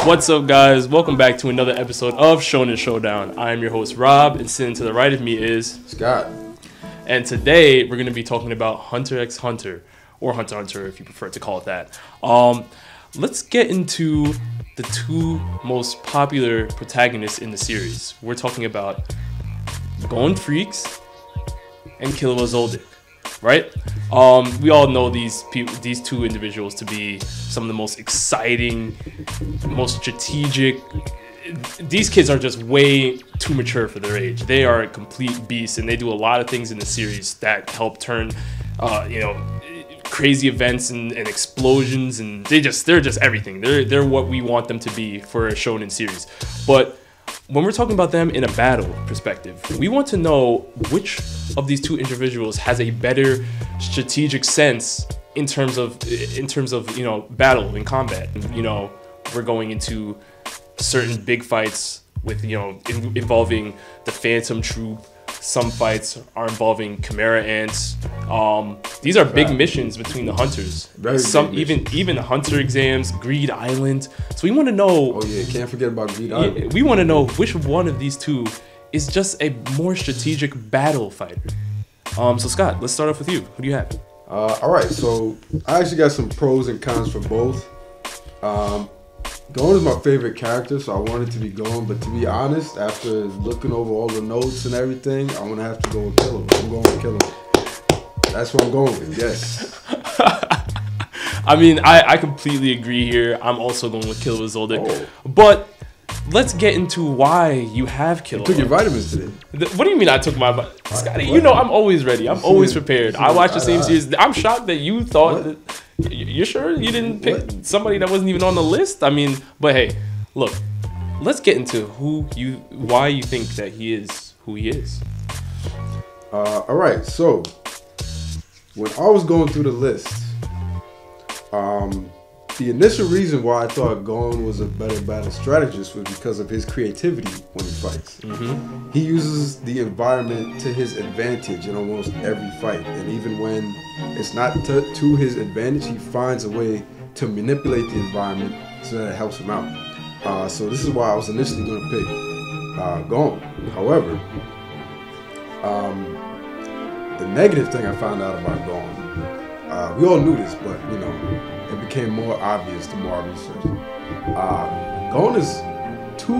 What's up, guys? Welcome back to another episode of Shonen Showdown. I am your host, Rob, and sitting to the right of me is Scott. And today we're going to be talking about Hunter x Hunter, or Hunter x Hunter if you prefer to call it that. Let's get into the two most popular protagonists in the series. We're talking about Gon Freaks and Killua Zoldyck, right? We all know these two individuals to be some of the most exciting, most strategic. These kids are just way too mature for their age. They are a complete beast, and they do a lot of things in the series that help turn, crazy events and explosions, and they're just everything. They're what we want them to be for a shonen series. But when we're talking about them in a battle perspective, we want to know which of these two individuals has a better strategic sense in terms of battle and combat. We're going into certain big fights with involving the Phantom Troop. Some fights are involving Chimera Ants. These are big missions between the hunters. Even hunter exams, Greed Island. So we want to know. Oh yeah, can't forget about Greed Island. We want to know which one of these two is just a more strategic battle fighter. So Scott, let's start off with you. Who do you have? All right, so I actually got some pros and cons for both. Gon is my favorite character, so I want it to be Gon. But to be honest, after looking over all the notes and everything, I'm gonna have to go with Killua. I'm going with Killua. That's what I'm going with. Yes. I mean, I completely agree here. I'm also going with Killua Zoldyck. But let's get into why you have Killua. You took your vitamins today. What do you mean I took my vitamins? Scotty, I'm always ready. I'm always prepared. I watch the same series. I'm shocked that you thought that. You're sure you didn't pick somebody that wasn't even on the list? I mean, but hey, look, let's get into why you think that he is who he is. All right, so when I was going through the list, the initial reason why I thought Gon was a better battle strategist was because of his creativity when he fights. Mm-hmm. He uses the environment to his advantage in almost every fight, and even when it's not to his advantage, he finds a way to manipulate the environment so that it helps him out. So this is why I was initially going to pick Gon. However, the negative thing I found out about Gon, we all knew this, but it became more obvious the more I researched. Gon is too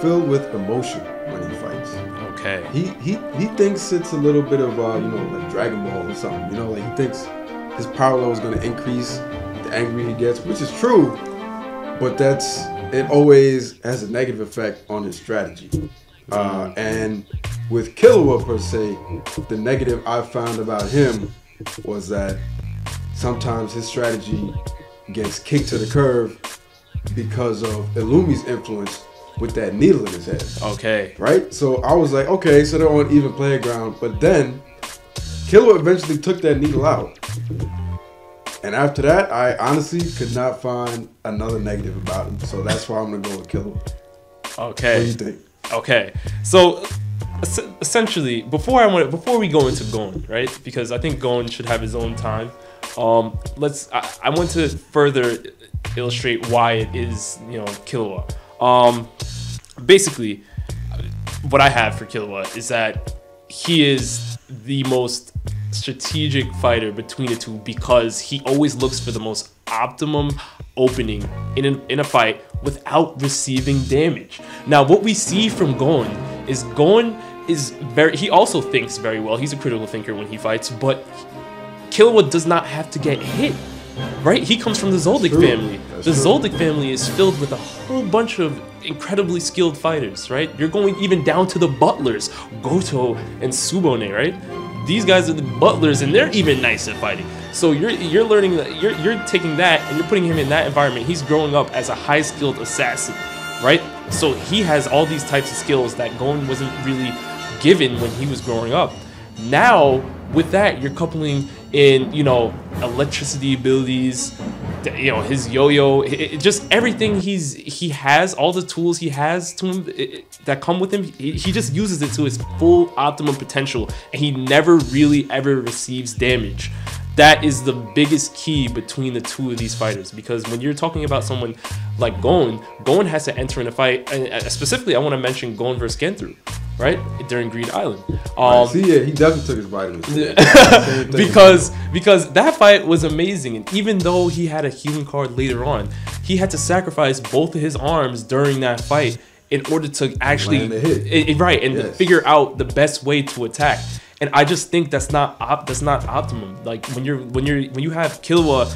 filled with emotion when he fights. Okay. He thinks it's a little bit of like Dragon Ball or something. Like he thinks his power level is going to increase the angrier he gets, which is true, but it always has a negative effect on his strategy. And with Killua per se, the negative I found about him was that sometimes his strategy gets kicked to the curb because of Illumi's influence with that needle in his head. Okay. Right? So I was like, okay, so they're on even playground. But then Killua eventually took that needle out. And after that, I honestly could not find another negative about him. So that's why I'm going to go with Killua. Okay. What do you think? Okay. So essentially, before we go into Gon, right? Because I think Gon should have his own time. I want to further illustrate why it is, Killua. Basically, what I have for Killua is that he is the most strategic fighter between the two because he always looks for the most optimum opening in a fight without receiving damage. Now, what we see from Gon is he also thinks very well. He's a critical thinker when he fights, but Killua does not have to get hit, right? He comes from the Zoldyck family. The Zoldyck family is filled with a whole bunch of incredibly skilled fighters, right? You're going even down to the butlers, Goto and Tsubone, right? These guys are the butlers, and they're even nice at fighting. So you're learning that you're taking that and you're putting him in that environment. He's growing up as a high-skilled assassin, right? So he has all these types of skills that Gon wasn't really given when he was growing up. Now, with that, you're coupling in, electricity abilities, his yo-yo, just everything he has, all the tools he has to him that come with him, he just uses it to his full optimum potential, and he never really ever receives damage. that is the biggest key between the two of these fighters, because when you're talking about someone like Gon has to enter in a fight, and specifically I want to mention Gon versus Gentru, right, during Green Island. He definitely took his vitamins. because that fight was amazing, and even though he had a healing card later on, he had to sacrifice both of his arms during that fight in order to actually figure out the best way to attack. And I just think that's not optimum. Like when you have Killua,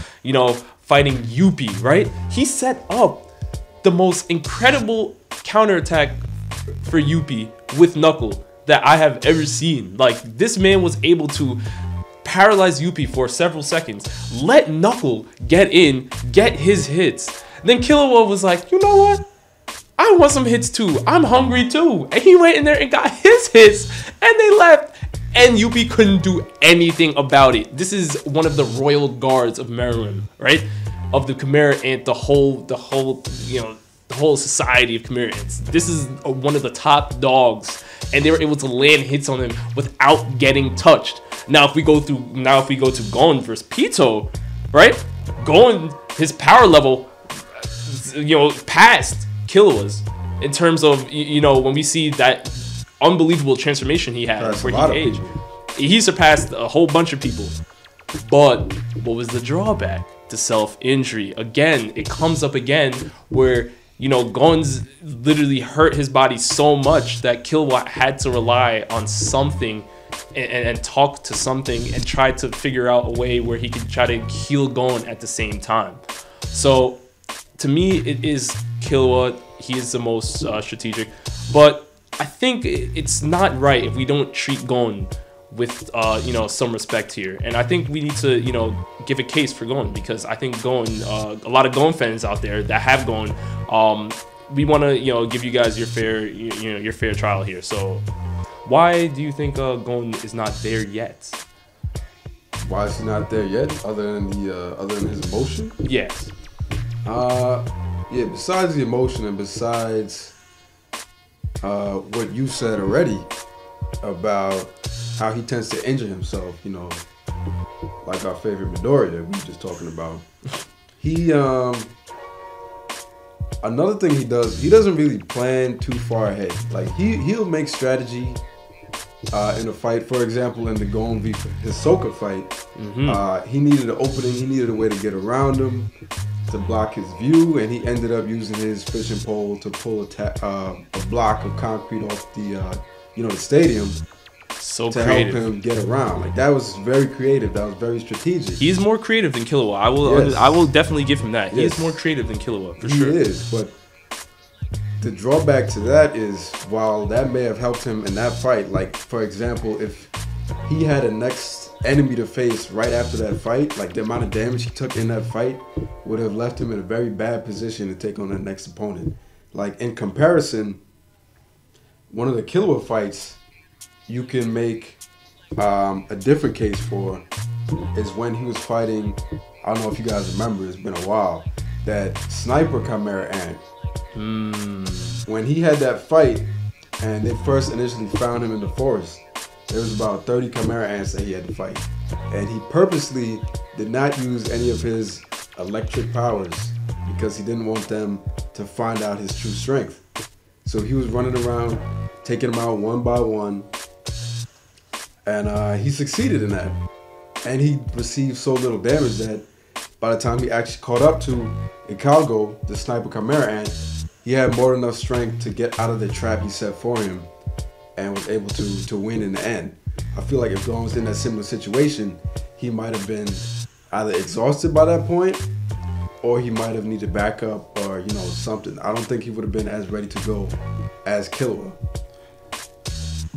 fighting Yuppie, right? He set up the most incredible counterattack for Yuppie with Knuckle that I have ever seen. Like, this man was able to paralyze Yuppie for several seconds, let Knuckle get his hits. Then Killua was like, you know what? I want some hits too. I'm hungry too. And he went in there and got his hits, and they left. And Yuppie couldn't do anything about it. This is one of the royal guards of Meruem, right? Of the Chimera Ant, the whole society of Chimera Ants. This is one of the top dogs, and they were able to land hits on him without getting touched. Now if we go to Gon versus Pito, right? Gon, his power level, passed Killua's in terms of when we see that unbelievable transformation he had where he aged. He surpassed a whole bunch of people. But what was the drawback? The self-injury. Again, it comes up again where, Gon's literally hurt his body so much that Killua had to rely on something and talk to something and try to figure out a way where he could try to heal Gon at the same time. So to me, it is Killua. He is the most strategic. But I think it's not right if we don't treat Gon with some respect here, and I think we need to give a case for Gon, because I think Gon, a lot of Gon fans out there that have Gon, we want to give you guys your fair trial here. So why do you think Gon is not there yet? Why is he not there yet? Other than his emotion? Yes. Besides the emotion and besides what you said already about how he tends to injure himself, like our favorite Midoriya we were just talking about. He another thing he does, he doesn't really plan too far ahead. Like he'll make strategy in a fight. For example, in the Gon v Hisoka fight, he needed an opening, he needed a way to get around him, to block his view, and he ended up using his fishing pole to pull a block of concrete off the the stadium so to creative. help him get around. Like, that was very creative. That was very strategic. He's more creative than Killua. I will definitely give him that. He is more creative than Killua, for sure. He is, but the drawback to that is, while that may have helped him in that fight, like, for example, if he had a next enemy to face right after that fight, like, the amount of damage he took in that fight would have left him in a very bad position to take on that next opponent. Like, in comparison, one of the Killua fights you can make a different case for is when he was fighting, I don't know if you guys remember, it's been a while, that Sniper Chimera Ant. When he had that fight and they first initially found him in the forest, there was about 30 Chimera Ants that he had to fight. And he purposely did not use any of his electric powers because he didn't want them to find out his true strength. So he was running around, taking them out one by one, and he succeeded in that. And he received so little damage that by the time he actually caught up to Ikalgo, the Sniper Chimera Ant, he had more than enough strength to get out of the trap he set for him and was able to win in the end. I feel like if Gon was in that similar situation, he might have been either exhausted by that point, or he might have needed backup or, something. I don't think he would have been as ready to go as Killua.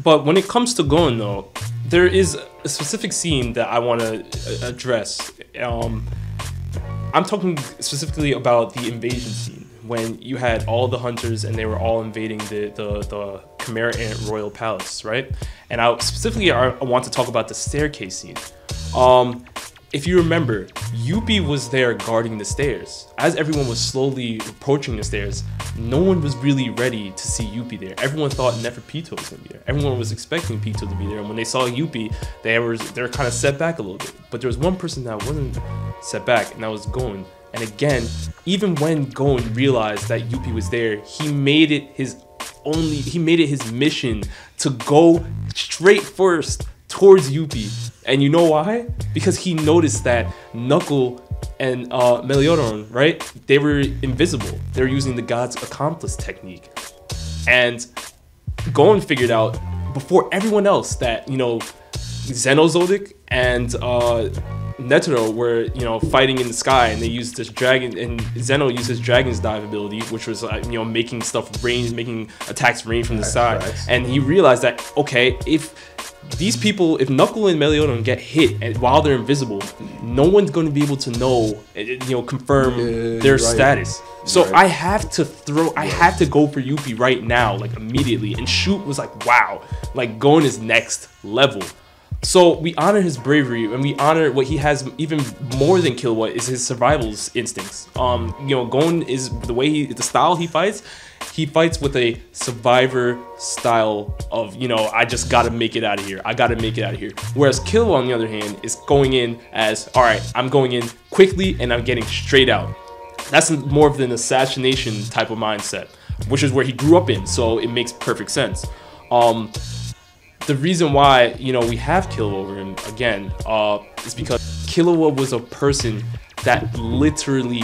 But when it comes to Gon, though, there is a specific scene that I want to address. I'm talking specifically about the invasion scene, when you had all the hunters and they were all invading the Chimera Ant Royal Palace, right? And I want to talk about the staircase scene. if you remember, Yuppie was there guarding the stairs. As everyone was slowly approaching the stairs, no one was really ready to see Yuppie there. Everyone thought Neferpitou was going to be there. Everyone was expecting Pitou to be there. And when they saw Yuppie, they were kind of set back a little bit. But there was one person that wasn't set back, and that was Gon. And again, even when Gon realized that Yuppie was there, he made it his mission to go straight first towards Yuppie. And you know why? Because he noticed that Knuckle and Meliodas, right? They were invisible. They were using the God's accomplice technique. And Gon figured out before everyone else that, you know, Xenozodic and Netero were, you know, fighting in the sky, and they used this dragon, and Zeno used his dragon's dive ability, which was, you know, making stuff rain, making attacks rain from the sky. And he realized that, okay, if these people, if Knuckle and Meliodas get hit while they're invisible, no one's going to be able to know, you know, confirm their status. So I have to I have to go for Yuppie right now, like immediately. And Shoot was like, wow, like Gon is next level. So we honor his bravery, and we honor what he has even more than Killua is his survival instincts. You know, Gon is the style he fights with a survivor style of, you know, I just gotta make it out of here. I gotta make it out of here. Whereas Killua, on the other hand, is going in as, all right, I'm going in quickly and I'm getting straight out. That's more of an assassination type of mindset, which is where he grew up in. So it makes perfect sense. The reason why, you know, we have Killua over him again is because Killua was a person that literally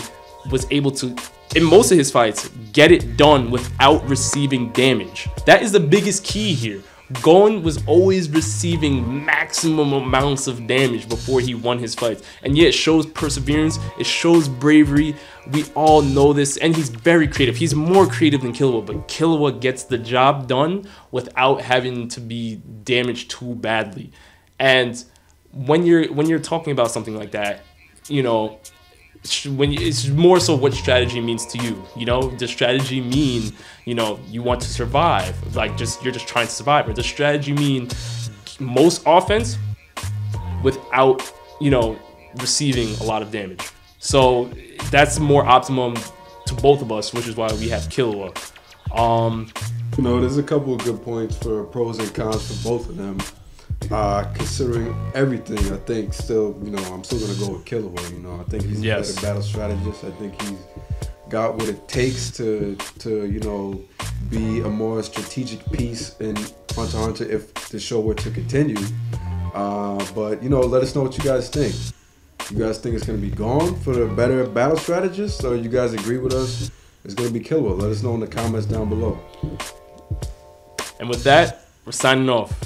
was able to, in most of his fights, get it done without receiving damage. That is the biggest key here. Gon was always receiving maximum amounts of damage before he won his fights. And yeah, it shows perseverance, it shows bravery. We all know this, and he's very creative. He's more creative than Killua, but Killua gets the job done without having to be damaged too badly. And when you're talking about something like that, you know, it's more so what strategy means to you. You know, does strategy mean, you know, you want to survive, like you're just trying to survive, or does strategy mean most offense without, you know, receiving a lot of damage? So that's more optimum to both of us, which is why we have Killua. You know, there's a couple of good points for pros and cons for both of them. Considering everything, I think still, you know, I'm still gonna go with Killua. You know, I think he's a better battle strategist. I think he's got what it takes to you know, be a more strategic piece in Hunter x Hunter if the show were to continue. But you know, let us know what you guys think. You guys think it's gonna be Gon for the better battle strategist, or you guys agree with us it's gonna be Killua? Let us know in the comments down below. And with that, we're signing off.